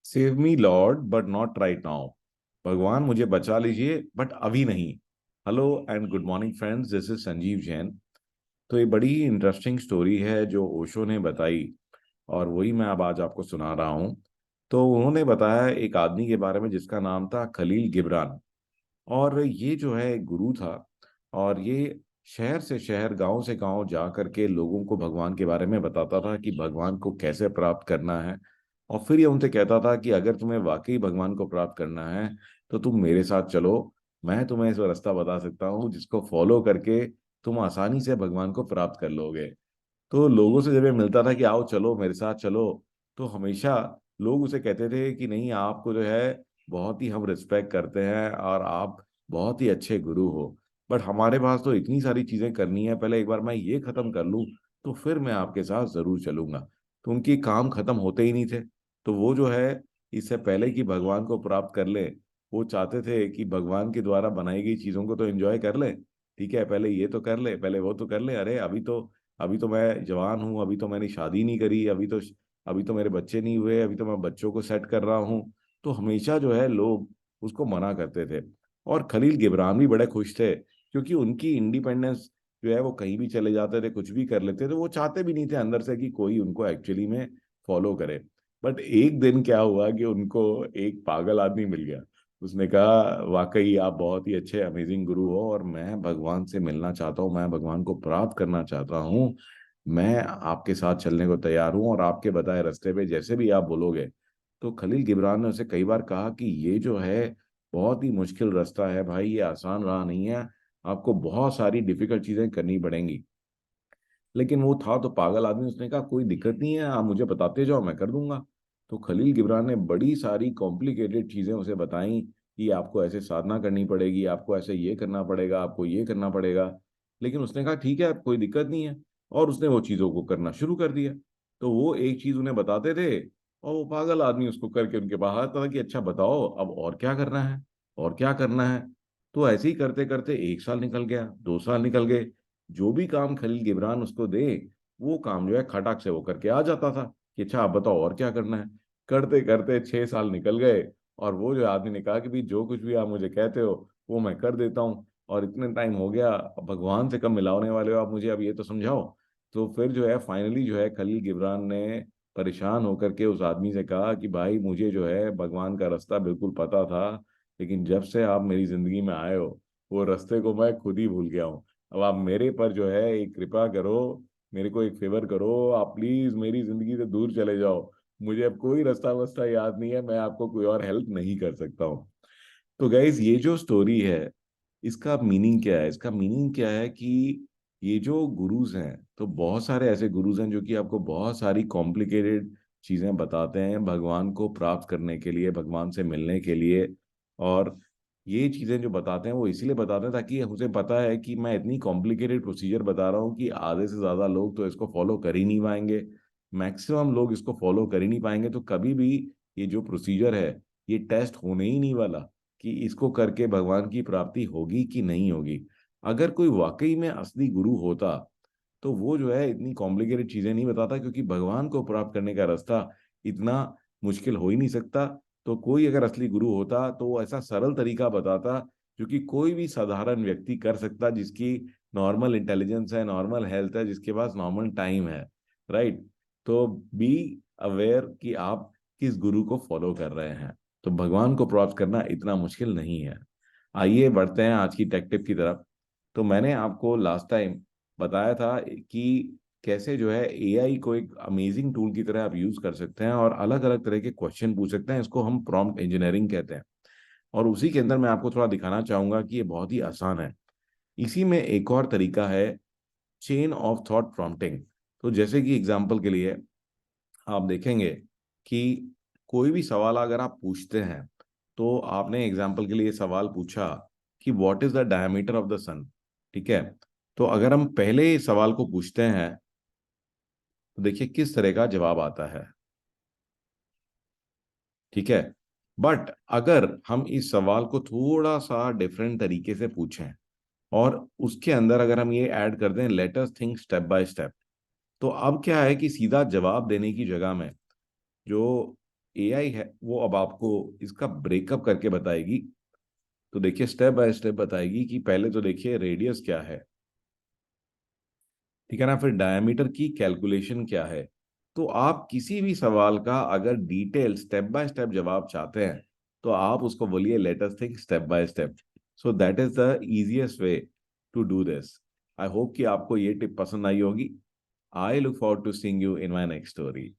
Save me Lord but not right now. भगवान मुझे बचा लीजिए बट अभी नहीं। Hello and good morning friends, this is Sanjeev Jain. तो ये बड़ी ही इंटरेस्टिंग स्टोरी है जो ओशो ने बताई, और वही मैं अब आज आपको सुना रहा हूँ। तो उन्होंने बताया एक आदमी के बारे में जिसका नाम था खलील गिब्रान। और ये जो है एक गुरु था, और ये शहर से शहर गांव से गांव जा करके लोगों को भगवान के बारे में बताता था कि भगवान को कैसे प्राप्त करना है। और फिर ये उनसे कहता था कि अगर तुम्हें वाकई भगवान को प्राप्त करना है तो तुम मेरे साथ चलो। मैं तुम्हें इस रास्ता बता सकता हूँ जिसको फॉलो करके तुम आसानी से भगवान को प्राप्त कर लोगे। तो लोगों से जब ये मिलता था कि आओ चलो मेरे साथ चलो, तो हमेशा लोग उसे कहते थे कि नहीं, आपको जो है बहुत ही हम रिस्पेक्ट करते हैं और आप बहुत ही अच्छे गुरु हो, बट हमारे पास तो इतनी सारी चीजें करनी है, पहले एक बार मैं ये खत्म कर लूं तो फिर मैं आपके साथ जरूर चलूंगा। तो उनकी काम खत्म होते ही नहीं थे। तो वो जो है इससे पहले कि भगवान को प्राप्त कर ले, वो चाहते थे कि भगवान के द्वारा बनाई गई चीजों को तो एंजॉय कर ले। ठीक है, पहले ये तो कर ले, पहले वो तो कर ले। अरे अभी तो मैं जवान हूँ, अभी तो मैंने शादी नहीं करी, अभी तो मेरे बच्चे नहीं हुए, अभी तो मैं बच्चों को सेट कर रहा हूँ। तो हमेशा जो है लोग उसको मना करते थे। और खलील गिबरान भी बड़े खुश थे क्योंकि उनकी इंडिपेंडेंस जो है वो कहीं भी चले जाते थे, कुछ भी कर लेते थे। वो चाहते भी नहीं थे अंदर से कि कोई उनको एक्चुअली में फॉलो करे। बट एक दिन क्या हुआ कि उनको एक पागल आदमी मिल गया। उसने कहा वाकई आप बहुत ही अच्छे अमेजिंग गुरु हो, और मैं भगवान से मिलना चाहता हूँ, मैं भगवान को प्राप्त करना चाहता हूँ। मैं आपके साथ चलने को तैयार हूँ और आपके बताए रास्ते पे जैसे भी आप बोलोगे। तो खलील गिबरान ने उसे कई बार कहा कि ये जो है बहुत ही मुश्किल रास्ता है भाई, ये आसान राह नहीं है, आपको बहुत सारी डिफिकल्ट चीजें करनी पड़ेंगी। लेकिन वो था तो पागल आदमी, उसने कहा कोई दिक्कत नहीं है, आप मुझे बताते जाओ, मैं कर दूंगा। तो खलील गिबरान ने बड़ी सारी कॉम्प्लिकेटेड चीजें उसे बताई कि आपको ऐसे साधना करनी पड़ेगी, आपको ऐसे ये करना पड़ेगा, आपको ये करना पड़ेगा। लेकिन उसने कहा ठीक है, कोई दिक्कत नहीं है। और उसने वो चीजों को करना शुरू कर दिया। तो वो एक चीज उन्हें बताते थे, और वो पागल आदमी उसको करके उनके बाहर आता था कि अच्छा बताओ अब और क्या करना है, और क्या करना है। तो ऐसे ही करते करते 1 साल निकल गया, 2 साल निकल गए। जो भी काम खलील गिबरान उसको दे, वो काम जो है खटाक से वो करके आ जाता था कि अच्छा आप बताओ और क्या करना है। करते करते 6 साल निकल गए। और वो जो आदमी ने कहा कि भी जो कुछ भी आप मुझे कहते हो वो मैं कर देता हूँ, और इतने टाइम हो गया, अब भगवान से कब मिलाने वाले हो आप मुझे, अब ये तो समझाओ। तो फिर जो है फाइनली जो है खलील गिबरान ने परेशान होकर के उस आदमी से कहा कि भाई मुझे जो है भगवान का रास्ता बिल्कुल पता था, लेकिन जब से आप मेरी जिंदगी में आए हो वो रास्ते को मैं खुद ही भूल गया हूँ। अब आप मेरे पर जो है एक कृपा करो, मेरे को एक फेवर करो, आप प्लीज मेरी जिंदगी से दूर चले जाओ। मुझे अब कोई रास्ता वास्ता याद नहीं है, मैं आपको कोई और हेल्प नहीं कर सकता हूँ। तो गाइज ये जो स्टोरी है, इसका मीनिंग क्या है? इसका मीनिंग क्या है कि ये जो गुरुज हैं, तो बहुत सारे ऐसे गुरुज हैं जो कि आपको बहुत सारी कॉम्प्लिकेटेड चीजें बताते हैं भगवान को प्राप्त करने के लिए, भगवान से मिलने के लिए। और ये चीजें जो बताते हैं वो इसीलिए बताते हैं ताकि मुझे पता है कि मैं इतनी कॉम्प्लिकेटेड प्रोसीजर बता रहा हूँ कि आधे से ज्यादा लोग तो इसको फॉलो कर ही नहीं पाएंगे। मैक्सिमम लोग इसको फॉलो कर ही नहीं पाएंगे, तो कभी भी ये जो प्रोसीजर है ये टेस्ट होने ही नहीं वाला कि इसको करके भगवान की प्राप्ति होगी कि नहीं होगी। अगर कोई वाकई में असली गुरु होता तो वो जो है इतनी कॉम्प्लिकेटेड चीजें नहीं बताता, क्योंकि भगवान को प्राप्त करने का रास्ता इतना मुश्किल हो ही नहीं सकता। तो कोई अगर असली गुरु होता तो वो ऐसा सरल तरीका बताता जो कि कोई भी साधारण व्यक्ति कर सकता, जिसकी नॉर्मल इंटेलिजेंस है, नॉर्मल हेल्थ है, जिसके पास नॉर्मल टाइम है। राइट। तो बी अवेयर कि आप किस गुरु को फॉलो कर रहे हैं। तो भगवान को प्राप्त करना इतना मुश्किल नहीं है। आइए बढ़ते हैं आज की टेक टिप की तरफ। तो मैंने आपको लास्ट टाइम बताया था कि कैसे जो है एआई को एक अमेजिंग टूल की तरह आप यूज कर सकते हैं और अलग अलग तरह के क्वेश्चन पूछ सकते हैं। इसको हम प्रॉम्प्ट इंजीनियरिंग कहते हैं। और उसी के अंदर मैं आपको थोड़ा दिखाना चाहूंगा कि ये बहुत ही आसान है। इसी में एक और तरीका है, चेन ऑफ थॉट प्रॉम्प्टिंग। तो जैसे कि एग्जांपल के लिए आप देखेंगे कि कोई भी सवाल अगर आप पूछते हैं, तो आपने एग्जांपल के लिए सवाल पूछा कि what is the diameter of the sun. ठीक है। तो अगर हम पहले सवाल को पूछते हैं तो देखिए किस तरह का जवाब आता है। ठीक है। बट अगर हम इस सवाल को थोड़ा सा डिफरेंट तरीके से पूछें और उसके अंदर अगर हम ये ऐड कर दें, late us think step by step, तो अब क्या है कि सीधा जवाब देने की जगह में जो एआई है वो अब आपको इसका ब्रेकअप करके बताएगी। तो देखिए स्टेप बाय स्टेप बताएगी कि पहले तो देखिए रेडियस क्या है, ठीक है ना, फिर डायमीटर की कैलकुलेशन क्या है। तो आप किसी भी सवाल का अगर डिटेल स्टेप बाय स्टेप जवाब चाहते हैं तो आप उसको बोलिए let us think step by step. So that is the easiest way to do this. I hope कि आपको ये टिप पसंद आई होगी। I look forward to seeing you in my next story.